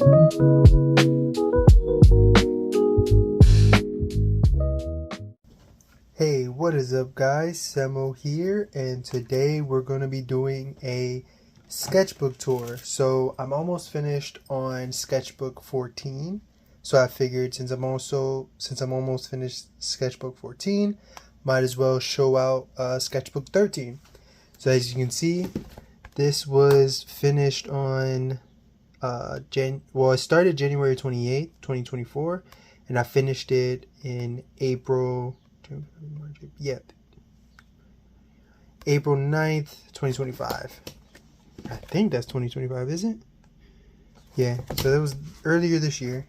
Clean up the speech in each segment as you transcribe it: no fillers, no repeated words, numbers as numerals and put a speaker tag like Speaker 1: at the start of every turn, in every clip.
Speaker 1: Hey, what is up guys? Semo here, and today we're going to be doing a sketchbook tour. So I'm almost finished on sketchbook 14. So I figured since I'm almost finished sketchbook 14, might as well show out sketchbook 13. So as you can see, this was finished on it started January 28th, 2024, and I finished it in April 9th, 2025. I think that's 2025, isn't it? Yeah, so that was earlier this year.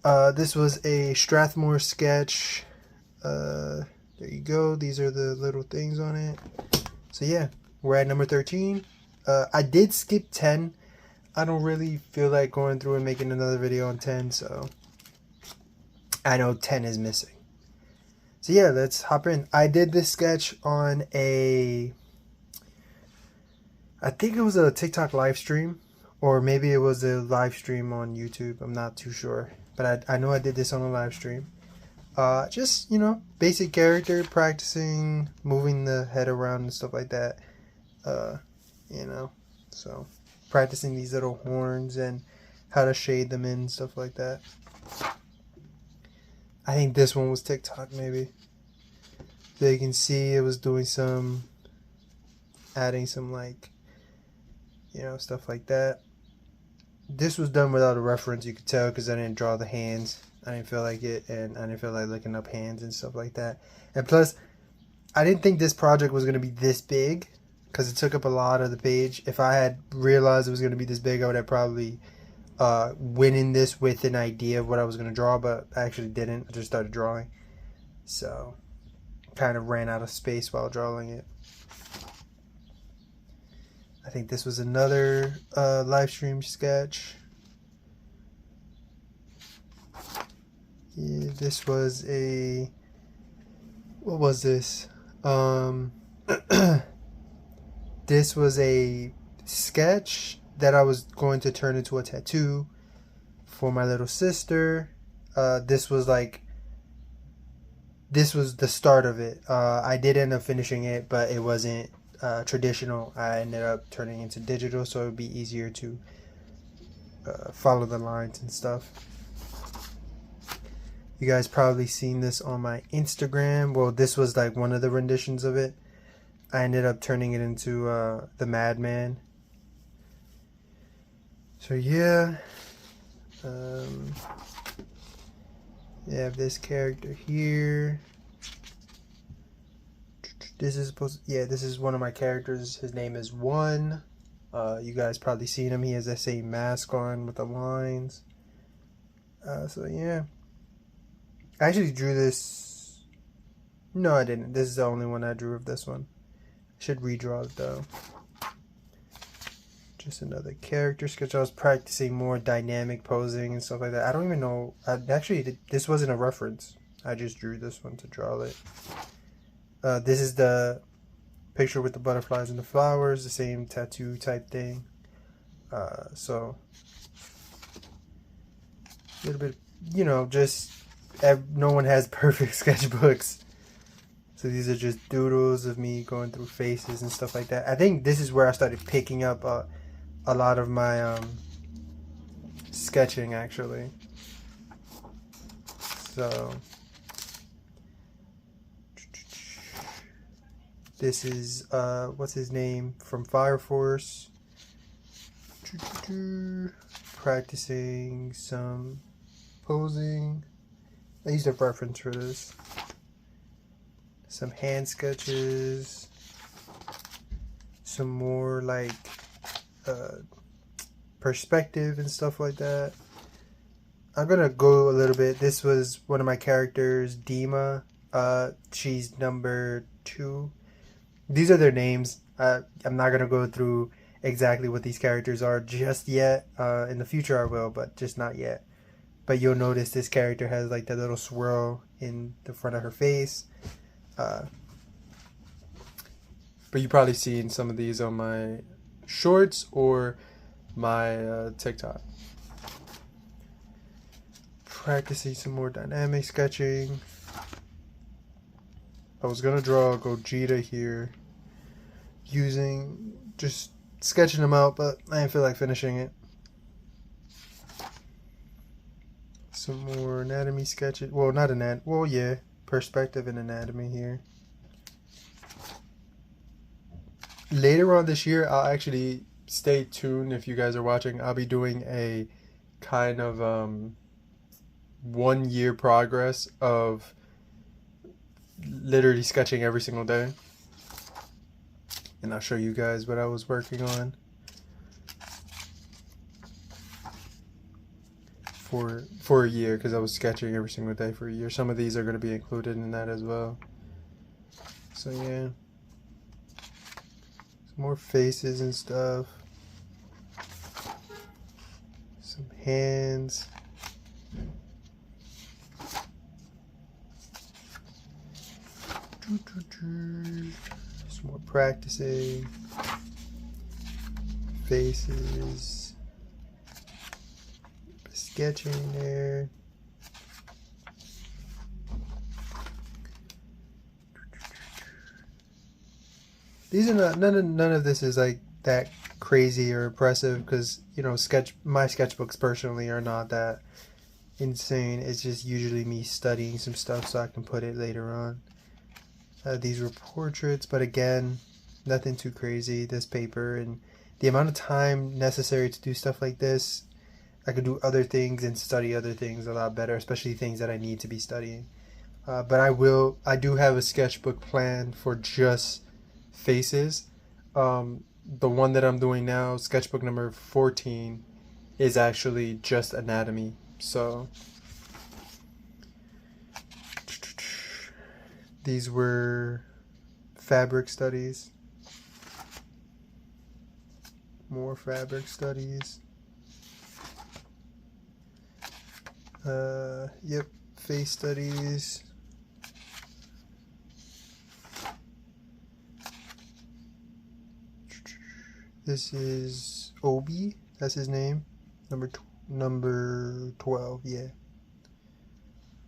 Speaker 1: This was a Strathmore sketch. There you go. These are the little things on it. So yeah, we're at number 13. I did skip 10. I don't really feel like going through and making another video on 10, so I know 10 is missing. So yeah, let's hop in. I did this sketch on I think it was a TikTok live stream, or maybe it was a live stream on YouTube. I'm not too sure, but I know I did this on a live stream. Just, you know, basic character, practicing moving the head around and stuff like that. You know, so practicing these little horns and how to shade them in and stuff like that. I think this one was TikTok, maybe. So you can see it was doing adding some, like, you know, stuff like that. This was done without a reference, you could tell, because I didn't draw the hands. I didn't feel like it, and I didn't feel like looking up hands and stuff like that. And plus, I didn't think this project was going to be this big, because it took up a lot of the page. If I had realized it was going to be this big, I would have probably went in this with an idea of what I was going to draw, but I actually didn't. I just started drawing, so kind of ran out of space while drawing it. I think this was another live stream sketch. Yeah, this was a, what was this? This was a sketch that I was going to turn into a tattoo for my little sister. This was the start of it. I did end up finishing it, but it wasn't traditional. I ended up turning into digital, so it would be easier to follow the lines and stuff. You guys probably seen this on my Instagram. Well, this was like one of the renditions of it. I ended up turning it into the Madman. So yeah, you have this character here. This is this is one of my characters. His name is One. You guys probably seen him. He has that same mask on with the lines. So yeah, I actually drew this. No, I didn't. This is the only one I drew of this one. I should redraw it though. Just another character sketch. I was practicing more dynamic posing and stuff like that. I don't even know. This wasn't a reference. I just drew this one to draw it. This is the picture with the butterflies and the flowers, the same tattoo type thing. So a little bit, you know, just no one has perfect sketchbooks. So these are just doodles of me going through faces and stuff like that. I think this is where I started picking up a lot of my sketching, actually. So this is what's his name from Fire Force. Practicing some posing. I used a reference for this. Some hand sketches. Some more like perspective and stuff like that. I'm gonna go a little bit. This was one of my characters, Dima. She's number 2. These are their names. I'm not gonna go through exactly what these characters are just yet. In the future I will, but just not yet. But you'll notice this character has like that little swirl in the front of her face. But you probably seen some of these on my shorts or my TikTok. Practicing some more dynamic sketching. I was gonna draw a Gogeta here using just sketching them out, but I didn't feel like finishing it. Some more anatomy sketches. Well, not anatomy. Well, yeah, perspective and anatomy here. Later on this year, I'll actually stay tuned if you guys are watching. I'll be doing a kind of 1 year progress of literally sketching every single day. And I'll show you guys what I was working on for a year, because I was sketching every single day for a year. Some of these are going to be included in that as well. So yeah, some more faces and stuff, some hands. Some more practicing. Faces. Sketching there. These are not, none of this is like that crazy or impressive, because you know, my sketchbooks personally are not that insane. It's just usually me studying some stuff so I can put it later on. These were portraits, but again, nothing too crazy. This paper and the amount of time necessary to do stuff like this, I could do other things and study other things a lot better, especially things that I need to be studying. But I do have a sketchbook planned for just faces. The one that I'm doing now, sketchbook number 14, is actually just anatomy. So these were fabric studies. More fabric studies. Yep, face studies. This is Obi, that's his name. Number 12, yeah.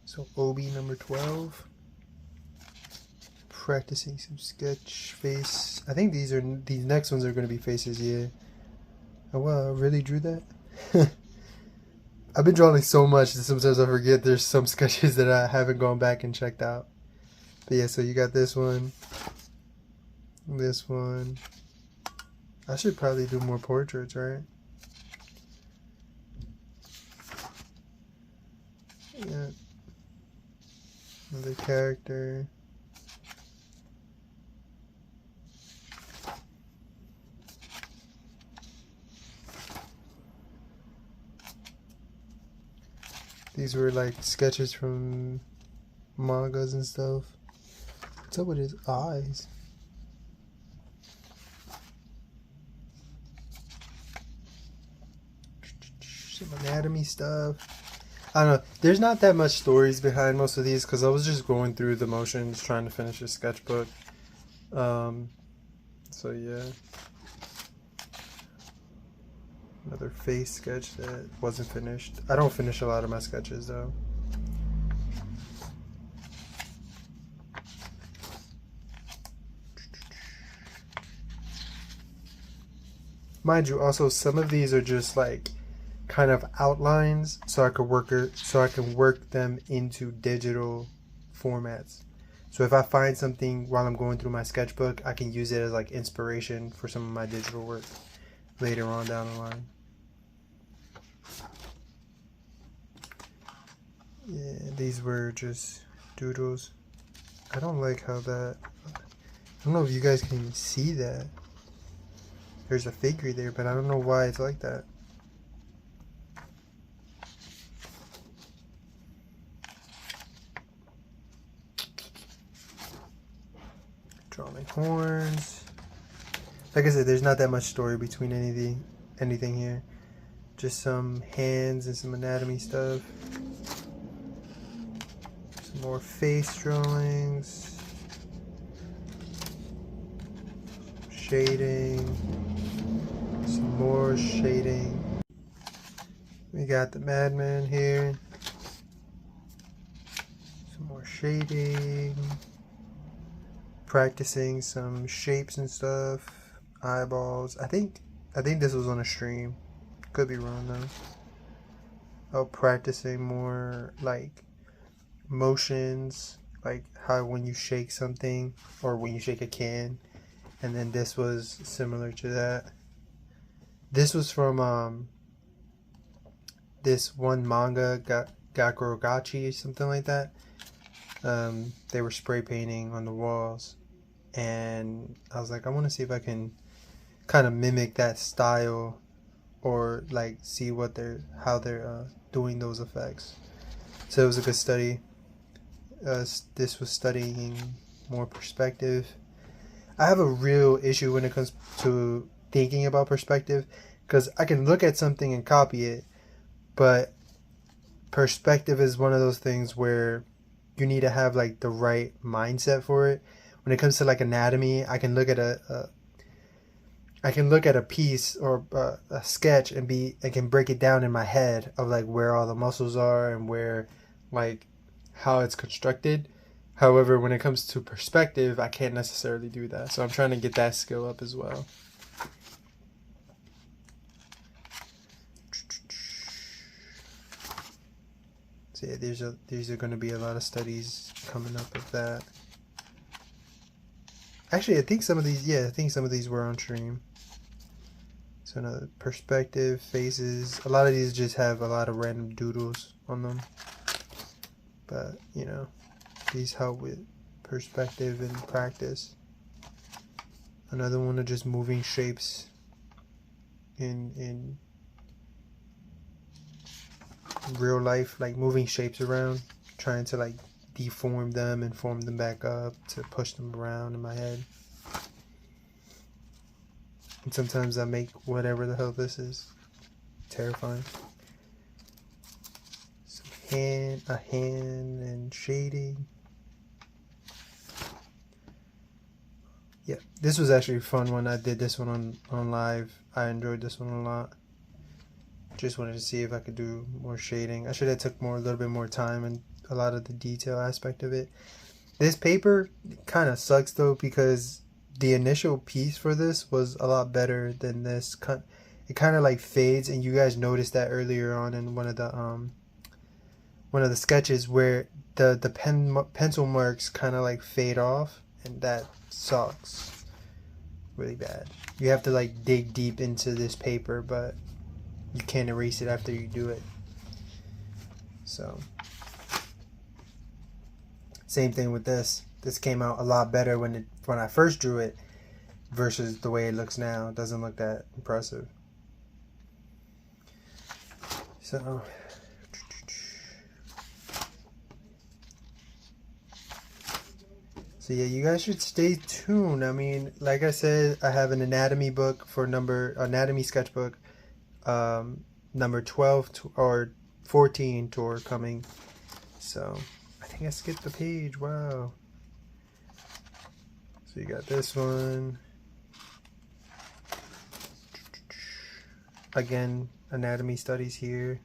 Speaker 1: So Obi number 12. Practicing some sketch face. I think these next ones are going to be faces, yeah. Oh wow, I really drew that? I've been drawing so much that sometimes I forget there's some sketches that I haven't gone back and checked out. But yeah, so you got this one. This one. I should probably do more portraits, right? Yeah. Another character. These were like sketches from mangas and stuff. What's up with his eyes? Some anatomy stuff. I don't know. There's not that much stories behind most of these because I was just going through the motions trying to finish a sketchbook. So yeah. Another face sketch that wasn't finished. I don't finish a lot of my sketches though. Mind you, also some of these are just like kind of outlines, so I can work them into digital formats. So if I find something while I'm going through my sketchbook, I can use it as like inspiration for some of my digital work later on down the line. Yeah, these were just doodles. I don't like how that, I don't know if you guys can even see that. There's a figure there, but I don't know why it's like that. Drawing horns. Like I said, there's not that much story between anything here. Just some hands and some anatomy stuff. Some more face drawings. Shading. Some more shading. We got the madman here. shading, practicing some shapes and stuff, eyeballs. I think this was on a stream. Could be wrong though. Oh, practicing more like motions, like how when you shake something or when you shake a can. And then this was similar to that. This was from this one manga, Gakurogachi or something like that. They were spray painting on the walls, and I was like, I want to see if I can kind of mimic that style, or like see what how they're doing those effects. So it was a good study. This was studying more perspective. I have a real issue when it comes to thinking about perspective, because I can look at something and copy it, but perspective is one of those things where you need to have like the right mindset for it. When it comes to like anatomy, I can look at a piece or a sketch and I can break it down in my head of like where all the muscles are and where like how it's constructed. However, when it comes to perspective, I can't necessarily do that. So I'm trying to get that skill up as well. So yeah, these are going to be a lot of studies coming up of that. Actually, I think some of these were on stream. So another perspective, faces. A lot of these just have a lot of random doodles on them. But, you know, these help with perspective and practice. Another one of just moving shapes in real life, like moving shapes around, trying to like deform them and form them back up to push them around in my head. And sometimes I make whatever the hell this is. Terrifying. A hand and shading. Yeah, this was actually a fun one. I did this one on live. I enjoyed this one a lot. Just wanted to see if I could do more shading. I should have took a little bit more time and a lot of the detail aspect of it. This paper kind of sucks though, because the initial piece for this was a lot better than this. It kind of like fades, and you guys noticed that earlier on in one of the sketches where the pencil marks kind of like fade off, and that sucks really bad. You have to like dig deep into this paper, but you can't erase it after you do it. So same thing with this. This came out a lot better when I first drew it versus the way it looks now. It doesn't look that impressive. So yeah, you guys should stay tuned. I mean, like I said, I have an anatomy book for anatomy sketchbook number 12 or 14 tour coming. So I think I skipped the page. Wow. So you got this one. Again, anatomy studies here.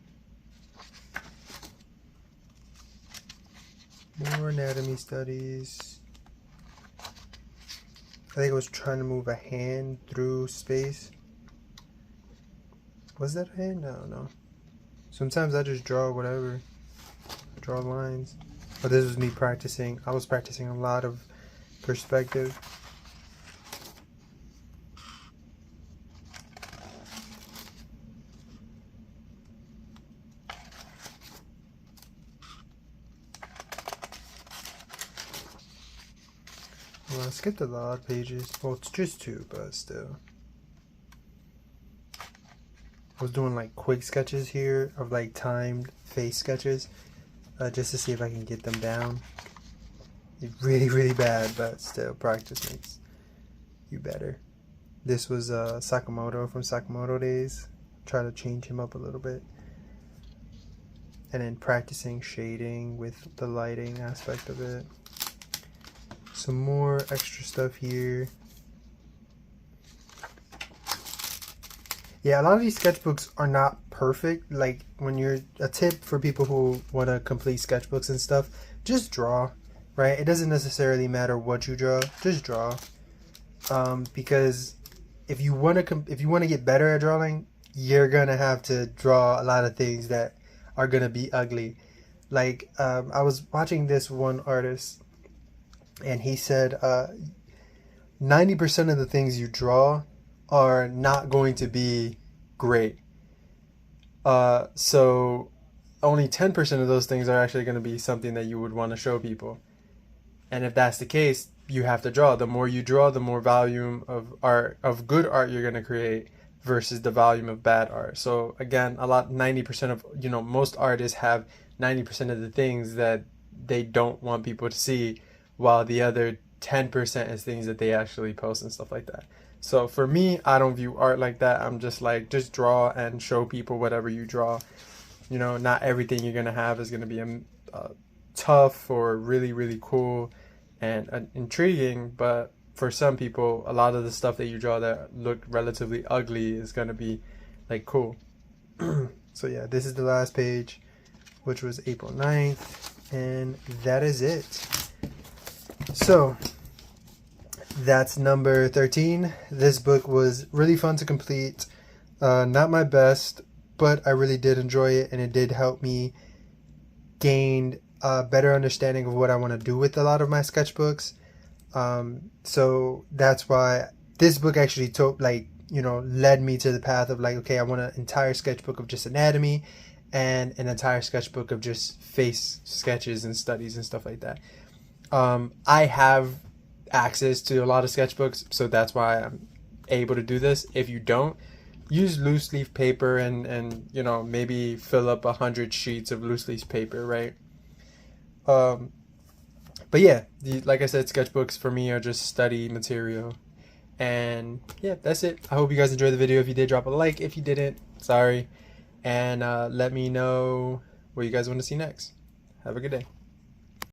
Speaker 1: More anatomy studies. I think I was trying to move a hand through space. Was that a hand? No. Sometimes I just draw whatever. Draw lines. But this was me practicing. I was practicing a lot of perspective. Well, I skipped a lot of pages. Well, it's just 2, but still. I was doing like quick sketches here of like timed face sketches, just to see if I can get them down. It's really bad, but still, practice makes you better. This was Sakamoto from Sakamoto days. Try to change him up a little bit. And then practicing shading with the lighting aspect of it. Some more extra stuff here. Yeah, a lot of these sketchbooks are not perfect. Like, when you're a tip for people who want to complete sketchbooks and stuff, just draw. right? It doesn't necessarily matter what you draw, just draw. Because if you want to get better at drawing, you're gonna have to draw a lot of things that are gonna be ugly. Like I was watching this one artist, and he said 90% of the things you draw are not going to be great. So only 10% of those things are actually going to be something that you would want to show people. And if that's the case, you have to draw. The more you draw, the more volume of art, of good art, you're going to create versus the volume of bad art. So again, 90% of, most artists have 90% of the things that they don't want people to see, while the other 10% is things that they actually post and stuff like that. So for me, I don't view art like that. I'm just like, just draw and show people whatever you draw. Not everything you're going to have is going to be tough or really, really cool and intriguing, but for some people, a lot of the stuff that you draw that look relatively ugly is going to be like cool. So yeah, this is the last page, which was April 9th, and that is it. So that's number 13. This book was really fun to complete. Not my best, but I really did enjoy it, and it did help me gain a better understanding of what I want to do with a lot of my sketchbooks. So that's why this book actually led me to the path of like, okay, I want an entire sketchbook of just anatomy and an entire sketchbook of just face sketches and studies and stuff like that. I have access to a lot of sketchbooks, so that's why I'm able to do this. If you don't, use loose leaf paper and maybe fill up 100 sheets of loose leaf paper, right? But yeah, like I said, sketchbooks for me are just study material. And yeah, that's it. I hope you guys enjoyed the video. If you did, drop a like. If you didn't, sorry. And let me know what you guys want to see next. Have a good day.